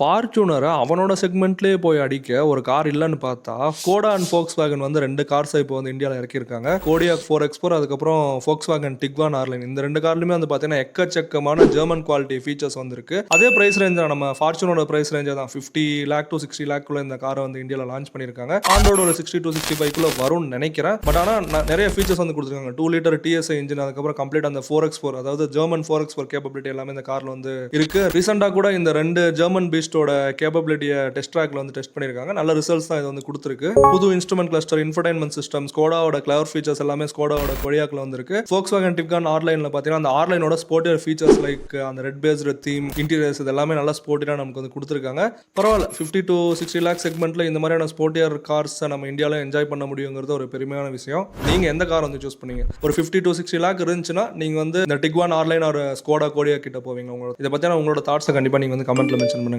ஃபார்ச்சூனரை அவனோட செக்மெண்ட்லேயே போய் அடிக்க ஒரு கார் இல்லைன்னு பார்த்தா ஸ்கோடா அண்ட் Volkswagen வந்து ரெண்டு கார்ஸை இப்போ வந்து இந்தியாவில் இறக்கியிருக்காங்க. கோடியாக் 4X4 அதுக்கப்புறம் Volkswagen Tiguan R-Line. இந்த ரெண்டு கார்லையுமே வந்து பார்த்தீங்கன்னா எக்கச்சக்கமான ஜெர்மன் குவாலிட்டி ஃபீச்சர்ஸ் வந்துருக்கு. அதே பிரைஸ் ரேஞ்ச் தான், நம்ம ஃபார்ச்சூனோட பிரைஸ் ரேஞ்சே தான். 50 lakh to 60 lakh இந்த காரை வந்து இந்தியாவில் லான்ச் பண்ணியிருக்காங்க. ஆண்டோட ஒரு 60 to 65 வரும்னு நினைக்கிறேன். பட் ஆனால் நிறைய ஃபீச்சர்ஸ் வந்து கொடுத்துருக்காங்க. 2 liter TSI இன்ஜின், அதுக்கப்புறம் கம்ப்ளீட் அந்த 4X4 அதாவது ஜெர்மன் 4X4 கேப்பபிலிட்டி எல்லாமே இந்த காரில் வந்து இருக்கு. ரீசெண்டாக கூட இந்த ரெண்டு ஜெர்மன் பீஸ்டோட கேப்பபிலிட்டியை டெஸ்ட் ட்ராக்ல வந்து டெஸ்ட் பண்ணியிருக்காங்க. நல்ல ரிசல்ட்ஸ் தான் இது வந்து கொடுத்துருக்கு. புது இன்ஸ்ட்ருமெண்ட் கிளஸ்டர், இன்ஃபர்டைன்மெண்ட் சிஸ்டம், ஸ்கோடாவோட கிளவர் ஃபீச்சர்ஸ் எல்லாமே ஸ்கோடாவோட கொடியாக்ல வந்திருக்கு. Volkswagen Tiguan R-Lineல பார்த்தீங்கன்னா அந்த R-Lineோட ஸ்போர்ட்டியர் ஃபீச்சர்ஸ் லைக் அந்த ரெட் பேஸ்டு தீம், இன்டீரியர்ஸ் இது எல்லாமே நல்லா ஸ்போர்ட்டியாக நமக்கு வந்து கொடுத்துருக்காங்க. பரவாயில்ல, 50 to 60 lakh செக்மெண்ட்ல இந்த மாதிரியான ஸ்போர்ட்டியர் கார்ஸை நம்ம இந்தியாவில் என்ஜாய் பண்ண முடியுங்கிறது ஒரு பெருமையான விஷயம். நீங்க எந்த கார் வந்து சூஸ் பண்ணீங்க? ஒரு 50 to 60 lakh இருந்துச்சுன்னா நீங்க வந்து இந்த Tiguan R-Line ஒரு ஸ்கோடா கோடியா கிட்ட போவீங்க. உங்களோட இதை பத்தியான உங்களோட தாட்ஸை கண்டிப்பா நீங்க வந்து கமெண்ட்ல மென்ஷன் பண்ணுங்க.